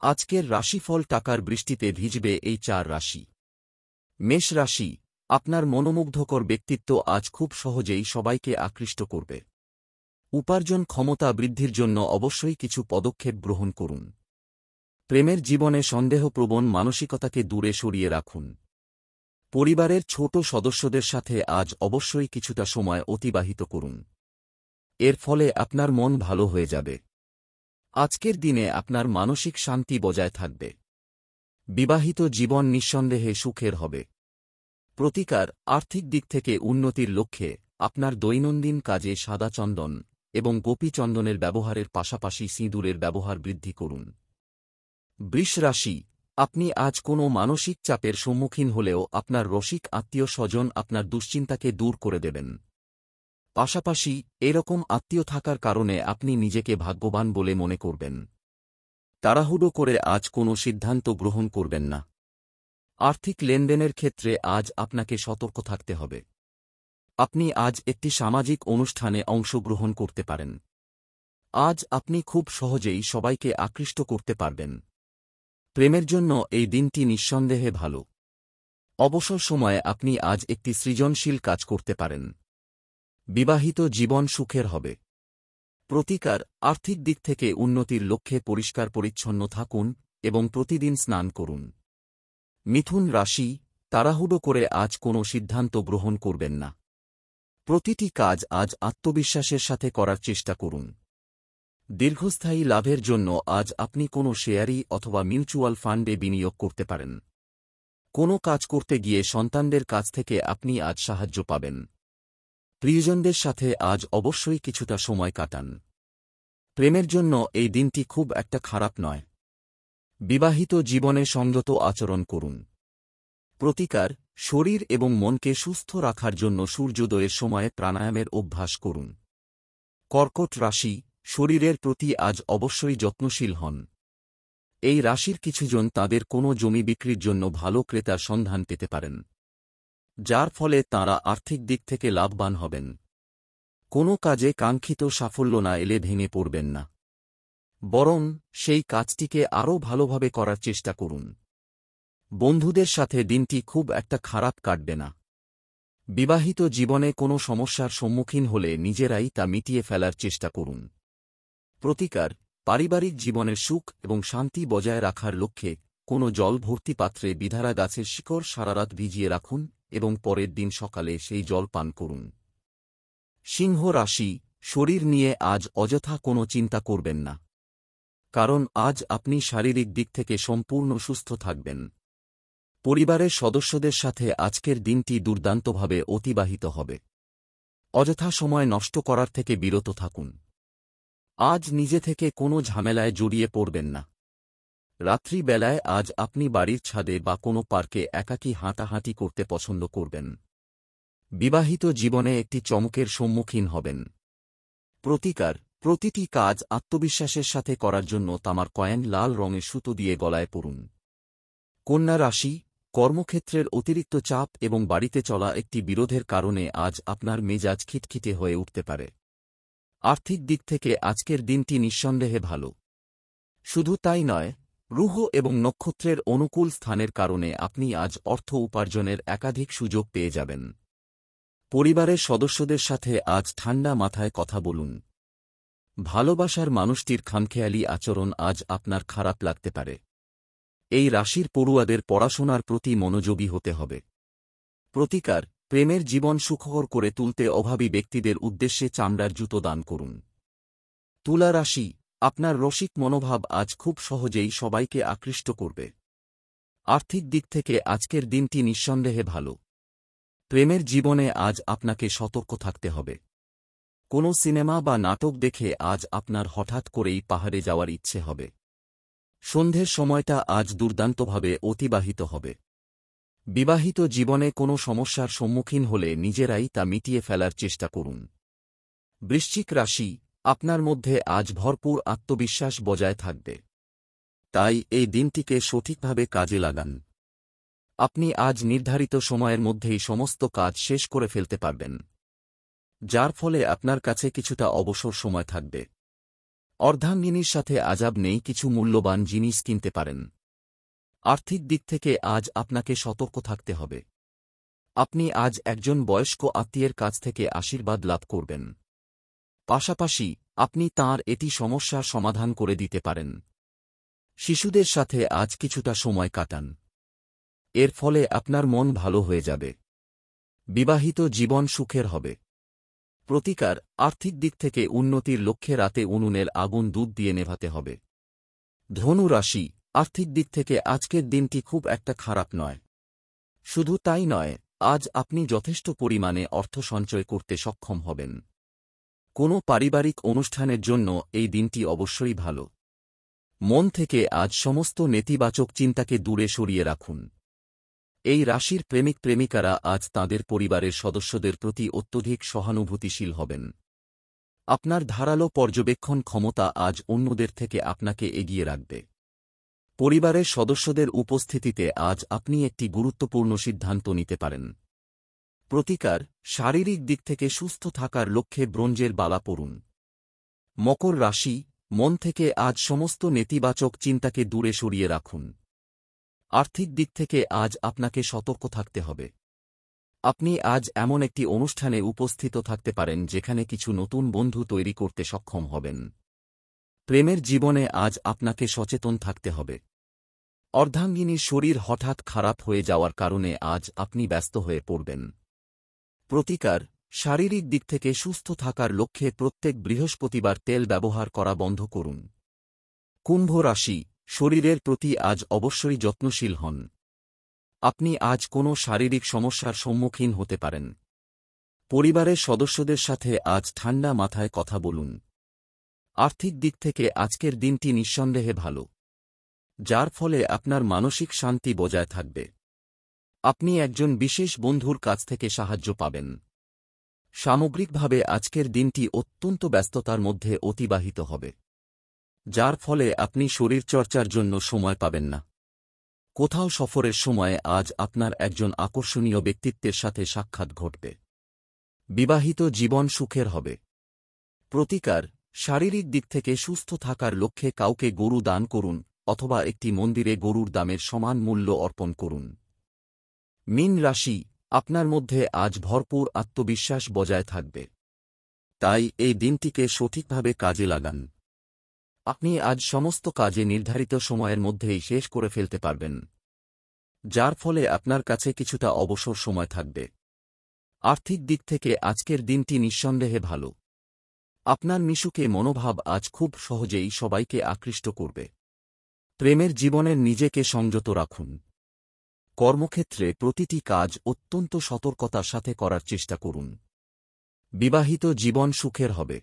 আজকের রাশিফল টাকার বৃষ্টিতে ভিজবে এই 4 রাশি। মেষ রাশি, আপনার মনোমুগ্ধকর ব্যক্তিত্ব আজ খুব সহজেই সবাইকে আকৃষ্ট করবে। উপার্জন ক্ষমতা বৃদ্ধির জন্য অবশ্যই কিছু পদক্ষেপ গ্রহণ করুন। প্রেমের জীবনে সন্দেহপ্রবণ মানসিকতাকে দূরে সরিয়ে রাখুন। পরিবারের ছোট সদস্যদের সাথে আজ অবশ্যই কিছুটা সময় অতিবাহিত করুন। এর ফলে আপনার মন ভালো হয়ে যাবে। আজকের দিনে আপনার মানসিক শান্তি বজায় থাকবে। বিবাহিত জীবন নিঃসন্দেহে সুখের হবে। প্রতিকার, আর্থিক দিক থেকে উন্নতির লক্ষ্যে আপনার দৈনন্দিন কাজে সাদা চন্দন এবং গোপী চন্দনের ব্যবহারের পাশাপাশি সিঁদুরের ব্যবহার বৃদ্ধি করুন। বৃষ রাশি, আপনি আজ কোনো মানসিক চাপের সম্মুখীন হলেও আপনার রসিক আত্মীয় স্বজন আপনার দুশ্চিন্তাকে দূর করে দেবেন। পাশাপাশি এরকম আত্মীয় থাকার কারণে আপনি নিজেকে ভাগ্যবান বলে মনে করবেন। তাড়াহুড়ো করে আজ কোনো সিদ্ধান্ত গ্রহণ করবেন না। আর্থিক লেনদেনের ক্ষেত্রে আজ আপনাকে সতর্ক থাকতে হবে। আপনি আজ একটি সামাজিক অনুষ্ঠানে অংশগ্রহণ করতে পারেন। আজ আপনি খুব সহজেই সবাইকে আকৃষ্ট করতে পারবেন। প্রেমের জন্য এই দিনটি নিঃসন্দেহে ভালো। অবসর সময়ে আপনি আজ একটি সৃজনশীল কাজ করতে পারেন। বিবাহিত জীবন সুখের হবে। প্রতিকার, আর্থিক দিক থেকে উন্নতির লক্ষ্যে পরিষ্কার পরিচ্ছন্ন থাকুন এবং প্রতিদিন স্নান করুন। মিথুন রাশি, তাড়াহুড়ো করে আজ কোনো সিদ্ধান্ত গ্রহণ করবেন না। প্রতিটি কাজ আজ আত্মবিশ্বাসের সাথে করার চেষ্টা করুন। দীর্ঘস্থায়ী লাভের জন্য আজ আপনি কোনো শেয়ারি অথবা মিউচুয়াল ফান্ডে বিনিয়োগ করতে পারেন। কোনো কাজ করতে গিয়ে সন্তানদের কাছ থেকে আপনি আজ সাহায্য পাবেন। প্রিয়জনদের সাথে আজ অবশ্যই কিছুটা সময় কাটান। প্রেমের জন্য এই দিনটি খুব একটা খারাপ নয়। বিবাহিত জীবনে সংযত আচরণ করুন। প্রতিকার, শরীর এবং মনকে সুস্থ রাখার জন্য সূর্যোদয়ের সময়ে প্রাণায়ামের অভ্যাস করুন। কর্কট রাশি, শরীরের প্রতি আজ অবশ্যই যত্নশীল হন। এই রাশির কিছুজন তাদের কোনো জমি বিক্রির জন্য ভালো ক্রেতার সন্ধান পেতে পারেন, যার ফলে তাঁরা আর্থিক দিক থেকে লাভবান হবেন। কোনো কাজে কাঙ্ক্ষিত সাফল্য না এলে ভেঙে পড়বেন না, বরং সেই কাজটিকে আরও ভালোভাবে করার চেষ্টা করুন। বন্ধুদের সাথে দিনটি খুব একটা খারাপ কাটবে না। বিবাহিত জীবনে কোনো সমস্যার সম্মুখীন হলে নিজেরাই তা মিটিয়ে ফেলার চেষ্টা করুন। প্রতিকার, পারিবারিক জীবনের সুখ এবং শান্তি বজায় রাখার লক্ষ্যে কোনো জল ভর্তি পাত্রে বিধারা গাছের শিকড় সারারাত ভিজিয়ে রাখুন এবং পরের দিন সকালে সেই জল পান করুন। সিংহ রাশি, শরীর নিয়ে আজ অযথা কোনো চিন্তা করবেন না, কারণ আজ আপনি শারীরিক দিক থেকে সম্পূর্ণ সুস্থ থাকবেন। পরিবারের সদস্যদের সাথে আজকের দিনটি দুর্দান্তভাবে অতিবাহিত হবে। অযথা সময় নষ্ট করার থেকে বিরত থাকুন। আজ নিজে থেকে কোনো ঝামেলায় জড়িয়ে পড়বেন না। রাত্রিবেলায় আজ আপনি বাড়ির ছাদে বা কোনো পার্কে একাকী হাঁটাহাঁটি করতে পছন্দ করবেন। বিবাহিত জীবনে একটি চমকের সম্মুখীন হবেন। প্রতিকার, প্রতিটি কাজ আত্মবিশ্বাসের সাথে করার জন্য তামার কয়েন লাল রঙের সুতো দিয়ে গলায় পরুন। কন্যা রাশি, কর্মক্ষেত্রের অতিরিক্ত চাপ এবং বাড়িতে চলা একটি বিরোধের কারণে আজ আপনার মেজাজ খিটখিটে হয়ে উঠতে পারে। আর্থিক দিক থেকে আজকের দিনটি নিঃসন্দেহে ভালো। শুধু তাই নয়, গ্রহ এবং নক্ষত্রের অনুকূল স্থানের কারণে আপনি আজ অর্থ উপার্জনের একাধিক সুযোগ পেয়ে যাবেন। পরিবারের সদস্যদের সাথে আজ ঠান্ডা মাথায় কথা বলুন। ভালোবাসার মানুষটির খামখেয়ালি আচরণ আজ আপনার খারাপ লাগতে পারে। এই রাশির পড়ুয়াদের পড়াশোনার প্রতি মনোযোগী হতে হবে। প্রতিকার, প্রেমের জীবন সুখকর করে তুলতে অভাবী ব্যক্তিদের উদ্দেশ্যে চামড়ার জুতো দান করুন। তুলা রাশি, আপনার রসিক মনোভাব আজ খুব সহজেই সবাইকে আকৃষ্ট করবে। আর্থিক দিক থেকে আজকের দিনটি নিঃসন্দেহে ভালো। প্রেমের জীবনে আজ আপনাকে সতর্ক থাকতে হবে। কোনো সিনেমা বা নাটক দেখে আজ আপনার হঠাৎ করেই পাহাড়ে যাওয়ার ইচ্ছে হবে। সন্ধ্যের সময়টা আজ দুর্দান্তভাবে অতিবাহিত হবে। বিবাহিত জীবনে কোনো সমস্যার সম্মুখীন হলে নিজেরাই তা মিটিয়ে ফেলার চেষ্টা করুন। বৃশ্চিক রাশি, আপনার মধ্যে আজ ভরপুর আত্মবিশ্বাস বজায় থাকবে। তাই এই দিনটিকে সঠিকভাবে কাজে লাগান। আপনি আজ নির্ধারিত সময়ের মধ্যেই সমস্ত কাজ শেষ করে ফেলতে পারবেন, যার ফলে আপনার কাছে কিছুটা অবসর সময় থাকবে। অর্ধাঙ্গিনীর সাথে আজাব নেই, কিছু মূল্যবান জিনিস কিনতে পারেন। আর্থিক দিক থেকে আজ আপনাকে সতর্ক থাকতে হবে। আপনি আজ একজন বয়স্ক আত্মীয়ের কাছ থেকে আশীর্বাদ লাভ করবেন। পাশাপাশি আপনি তাঁর এটি সমস্যার সমাধান করে দিতে পারেন। শিশুদের সাথে আজ কিছুটা সময় কাটান। এর ফলে আপনার মন ভালো হয়ে যাবে। বিবাহিত জীবন সুখের হবে। প্রতিকার, আর্থিক দিক থেকে উন্নতির লক্ষ্যে রাতে উনুনের আগুন দুধ দিয়ে নেভাতে হবে। ধনু রাশি, আর্থিক দিক থেকে আজকের দিনটি খুব একটা খারাপ নয়। শুধু তাই নয়, আজ আপনি যথেষ্ট পরিমাণে অর্থ সঞ্চয় করতে সক্ষম হবেন। কোনো পারিবারিক অনুষ্ঠানের জন্য এই দিনটি অবশ্যই ভালো। মন থেকে আজ সমস্ত নেতিবাচক চিন্তাকে দূরে সরিয়ে রাখুন। এই রাশির প্রেমিক প্রেমিকারা আজ তাঁদের পরিবারের সদস্যদের প্রতি অত্যধিক সহানুভূতিশীল হবেন। আপনার ধারালো পর্যবেক্ষণ ক্ষমতা আজ অন্যদের থেকে আপনাকে এগিয়ে রাখবে। পরিবারের সদস্যদের উপস্থিতিতে আজ আপনি একটি গুরুত্বপূর্ণ সিদ্ধান্ত নিতে পারেন। প্রতিকার, শারীরিক দিক থেকে সুস্থ থাকার লক্ষ্যে ব্রোঞ্জের বালা পরুন। মকর রাশি, মন থেকে আজ সমস্ত নেতিবাচক চিন্তাকে দূরে সরিয়ে রাখুন। আর্থিক দিক থেকে আজ আপনাকে সতর্ক থাকতে হবে। আপনি আজ এমন একটি অনুষ্ঠানে উপস্থিত থাকতে পারেন যেখানে কিছু নতুন বন্ধু তৈরি করতে সক্ষম হবেন। প্রেমের জীবনে আজ আপনাকে সচেতন থাকতে হবে। অর্ধাঙ্গিনীর শরীর হঠাৎ খারাপ হয়ে যাওয়ার কারণে আজ আপনি ব্যস্ত হয়ে পড়বেন। প্রতিকার, শারীরিক দিক থেকে সুস্থ থাকার লক্ষ্যে প্রত্যেক বৃহস্পতিবার তেল ব্যবহার করা বন্ধ করুন। কুম্ভ রাশি, শরীরের প্রতি আজ অবশ্যই যত্নশীল হন। আপনি আজ কোনো শারীরিক সমস্যার সম্মুখীন হতে পারেন। পরিবারের সদস্যদের সাথে আজ ঠান্ডা মাথায় কথা বলুন। আর্থিক দিক থেকে আজকের দিনটি নিঃসন্দেহে ভালো, যার ফলে আপনার মানসিক শান্তি বজায় থাকবে। আপনি একজন বিশেষ বন্ধুর কাছ থেকে সাহায্য পাবেন। সামগ্রিকভাবে আজকের দিনটি অত্যন্ত ব্যস্ততার মধ্যে অতিবাহিত হবে, যার ফলে আপনি শরীরচর্চার জন্য সময় পাবেন না। কোথাও সফরের সময় আজ আপনার একজন আকর্ষণীয় ব্যক্তিত্বের সাথে সাক্ষাৎ ঘটবে। বিবাহিত জীবন সুখের হবে। প্রতিকার, শারীরিক দিক থেকে সুস্থ থাকার লক্ষ্যে কাউকে গরু দান করুন অথবা একটি মন্দিরে গরুর দামের সমান মূল্য অর্পণ করুন। মীন রাশি, আপনার মধ্যে আজ ভরপুর আত্মবিশ্বাস বজায় থাকবে। তাই এই দিনটিকে সঠিকভাবে কাজে লাগান। আপনি আজ সমস্ত কাজে নির্ধারিত সময়ের মধ্যেই শেষ করে ফেলতে পারবেন, যার ফলে আপনার কাছে কিছুটা অবসর সময় থাকবে। আর্থিক দিক থেকে আজকের দিনটি নিঃসন্দেহে ভালো। আপনার মিশুকে মনোভাব আজ খুব সহজেই সবাইকে আকৃষ্ট করবে। প্রেমের জীবনের নিজেকে সংযত রাখুন। কর্মক্ষেত্রে প্রতিটি কাজ অত্যন্ত সতর্কতার সাথে করার চেষ্টা করুন। বিবাহিত জীবন সুখের হবে।